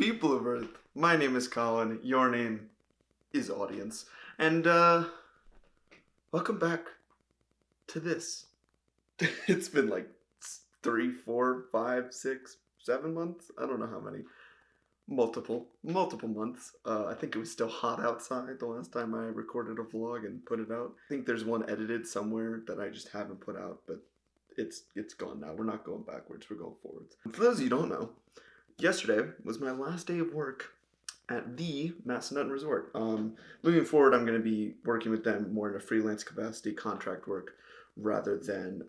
People of Earth, my name is Colin, your name is Audience, and welcome back to this. It's been like 3, 4, 5, 6, 7 months, I don't know how many, multiple months. I think it was still hot outside the last time I recorded a vlog and put it out. I think there's one edited somewhere that I just haven't put out, but it's gone now. We're not going backwards, we're going forwards. For those of you who don't know, yesterday was my last day of work at the Massanutten Resort. Moving forward, I'm going to be working with them more in a freelance capacity, contract work, rather than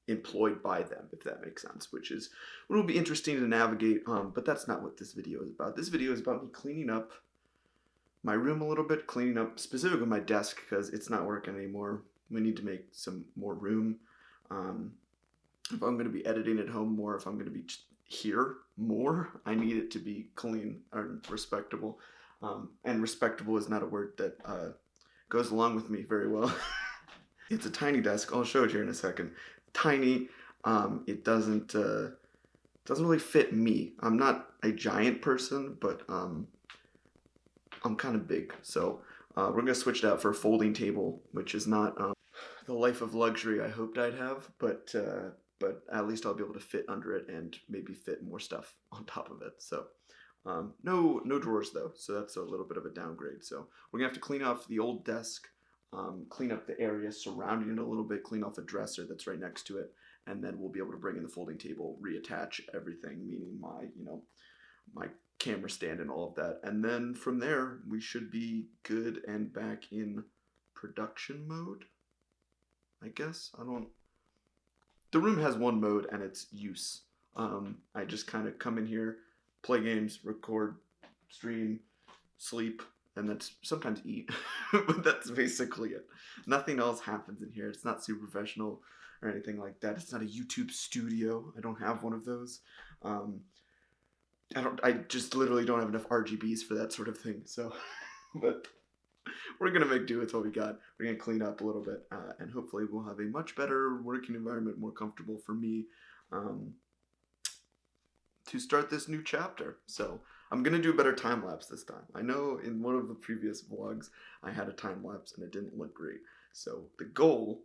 employed by them, if that makes sense, which is what will be interesting to navigate, but that's not what this video is about. This video is about me cleaning up my room a little bit, cleaning up specifically my desk because it's not working anymore. We need to make some more room. If I'm going to be editing at home more, if I'm going to be here more, I need it to be clean and respectable. And respectable is not a word that goes along with me very well. It's a tiny desk. I'll show it here in a second. Tiny. It doesn't really fit me. I'm not a giant person, but I'm kind of big. So we're gonna switch it out for a folding table, which is not the life of luxury I hoped I'd have, but at least I'll be able to fit under it and maybe fit more stuff on top of it. So no drawers though, so that's a little bit of a downgrade. So we're gonna have to clean off the old desk, clean up the area surrounding it a little bit, clean off a dresser that's right next to it, and then we'll be able to bring in the folding table, reattach everything, meaning my camera stand and all of that. And then from there, we should be good and back in production mode, I guess. The room has one mode and it's use. I just kind of come in here, play games, record, stream, sleep, and that's sometimes eat. But that's basically it. Nothing else happens in here. It's not super professional or anything like that. It's not a YouTube studio. I don't have one of those. I just literally don't have enough RGBs for that sort of thing. So, but we're gonna make do with what we got. We're gonna clean up a little bit, and hopefully we'll have a much better working environment, more comfortable for me, to start this new chapter. So I'm gonna do a better time lapse this time. I know in one of the previous vlogs I had a time lapse and it didn't look great. So the goal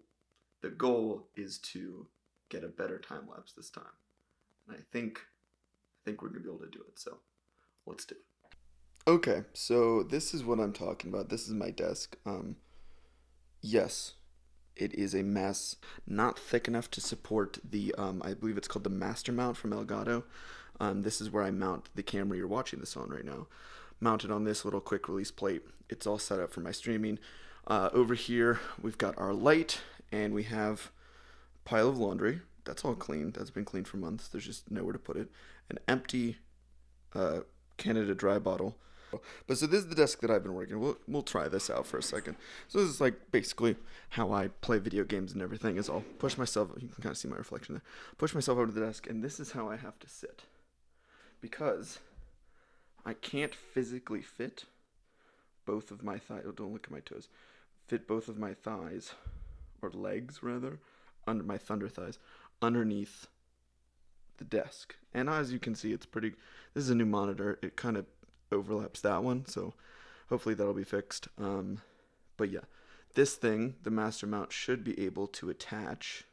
is to get a better time lapse this time, and I think we're gonna be able to do it. So let's do it. Okay, so this is what I'm talking about. This is my desk. Yes, it is a mess. Not thick enough to support the, I believe it's called the master mount from Elgato. This is where I mount the camera you're watching this on right now. Mounted on this little quick release plate. It's all set up for my streaming. Over here, we've got our light, and we have a pile of laundry. That's all clean. That's been cleaned for months. There's just nowhere to put it. An empty Canada Dry bottle. But so this is the desk that I've been working. We'll try this out for a second. So this is like basically how I play video games and everything. Is I'll push myself. You can kind of see my reflection there. Push myself over to the desk, and this is how I have to sit because I can't physically fit both of my thighs. Oh, don't look at my toes. Fit both of my thighs, or legs rather, under my thunder thighs, underneath the desk. And as you can see, it's pretty. This is a new monitor. It kind of overlaps that one, so hopefully that'll be fixed. But yeah, this thing, the master mount, should be able to attach,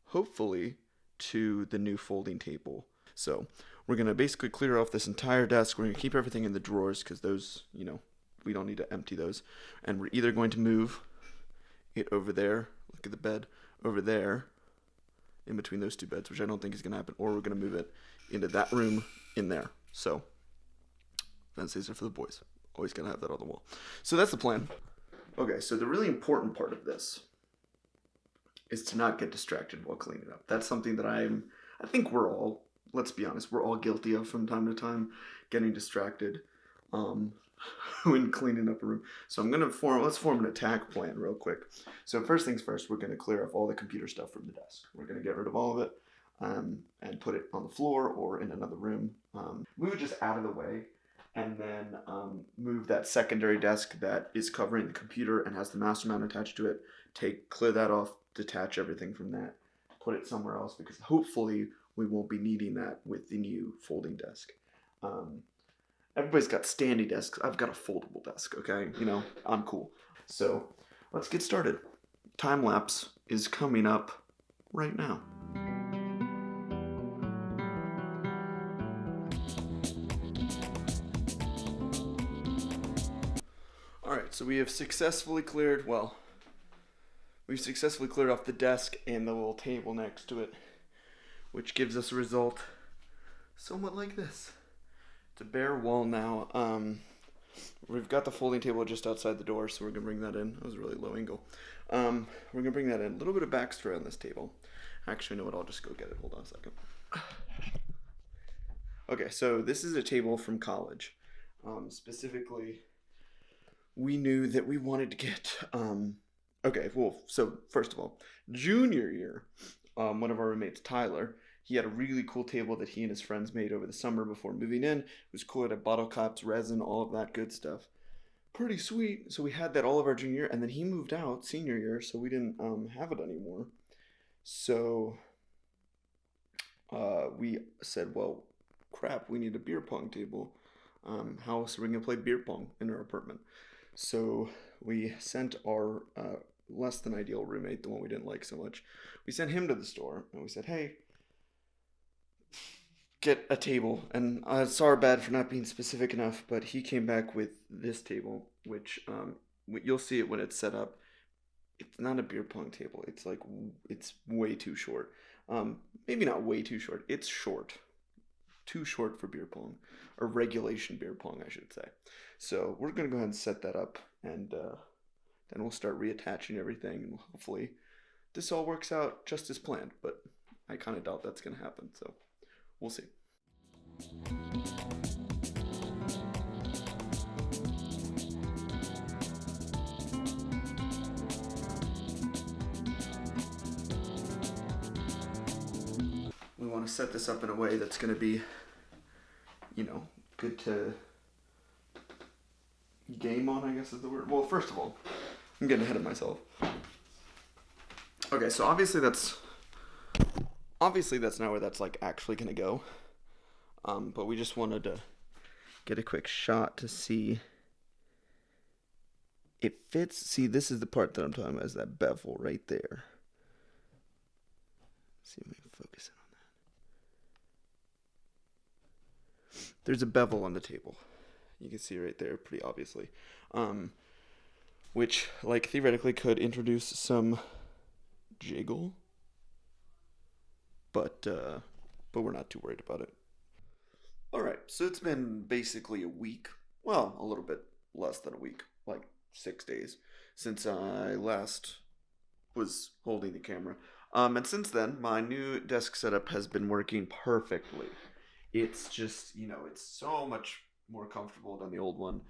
hopefully, to the new folding table. So we're gonna basically clear off this entire desk. We're gonna keep everything in the drawers because those, we don't need to empty those. And we're either going to move it over there, look at the bed, over there, in between those two beds, which I don't think is gonna happen, or we're gonna move it into that room in there. So that's easier for the boys. Always gonna have that on the wall. So that's the plan. Okay, so the really important part of this is to not get distracted while cleaning up. That's something that I think we're all, let's be honest, we're all guilty of from time to time, getting distracted when cleaning up a room. So let's form an attack plan real quick. So first things first, we're gonna clear off all the computer stuff from the desk. We're gonna get rid of all of it and put it on the floor or in another room. Move it just out of the way. And then move that secondary desk that is covering the computer and has the master mount attached to it. Clear that off, detach everything from that, put it somewhere else because hopefully we won't be needing that with the new folding desk. Everybody's got standing desks. I've got a foldable desk, okay? You know, I'm cool. So let's get started. Time lapse is coming up right now. Alright, so we have successfully cleared, we've successfully cleared off the desk and the little table next to it, which gives us a result somewhat like this. It's a bare wall now. We've got the folding table just outside the door, so we're gonna bring that in. That was a really low angle. We're gonna bring that in. A little bit of backstory on this table. Actually, you know what? I'll just go get it. Hold on a second. Okay, so this is a table from college. Specifically, we knew that we wanted to get. Okay, well, so first of all, junior year, one of our roommates, Tyler, he had a really cool table that he and his friends made over the summer before moving in. It was cool. It had bottle caps, resin, all of that good stuff. Pretty sweet. So we had that all of our junior year, and then he moved out senior year, so we didn't have it anymore. So we said, well, crap, we need a beer pong table. How else are we going to play beer pong in our apartment? So we sent our less than ideal roommate, the one we didn't like so much, we sent him to the store, and we said, hey, get a table. And it's our bad for not being specific enough, but he came back with this table, which you'll see it when it's set up. It's not a beer pong table. It's like, it's way too short. Maybe not way too short. It's short. Too short for beer pong. Or regulation beer pong, I should say. So we're going to go ahead and set that up, and then we'll start reattaching everything, and hopefully this all works out just as planned, but I kind of doubt that's going to happen, so we'll see. We want to set this up in a way that's going to be, you know, good to game on, I guess is the word. Well, first of all, I'm getting ahead of myself. Okay, so obviously that's not where that's like actually going to go. But we just wanted to get a quick shot to see it fits. See, this is the part that I'm talking about, is that bevel right there. Let's see if we can focus in on that. There's a bevel on the table. You can see right there pretty obviously. Which, like, theoretically could introduce some jiggle. But we're not too worried about it. Alright, so it's been basically a week, well, a little bit less than a week, like 6 days, since I last was holding the camera. And since then, my new desk setup has been working perfectly. It's just, you know, it's so much more comfortable than the old one,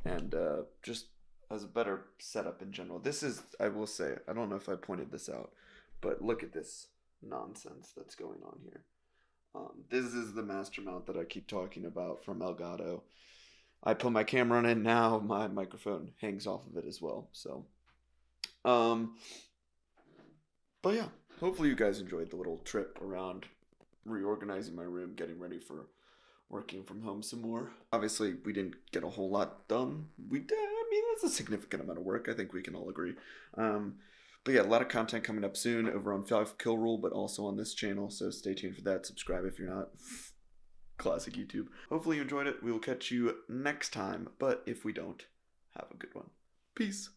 and just has a better setup in general. This is, I will say, I don't know if I pointed this out, but look at this nonsense that's going on here. This is the master mount that I keep talking about from Elgato. I put my camera on it, now my microphone hangs off of it as well. So, but yeah, hopefully you guys enjoyed the little trip around reorganizing my room, getting ready for working from home some more. Obviously, we didn't get a whole lot done. We did, I mean, that's a significant amount of work. I think we can all agree. But yeah, a lot of content coming up soon over on 5 Kill Rule, but also on this channel, so stay tuned for that. Subscribe if you're not. Classic YouTube. Hopefully you enjoyed it. We will catch you next time, but if we don't, have a good one. Peace.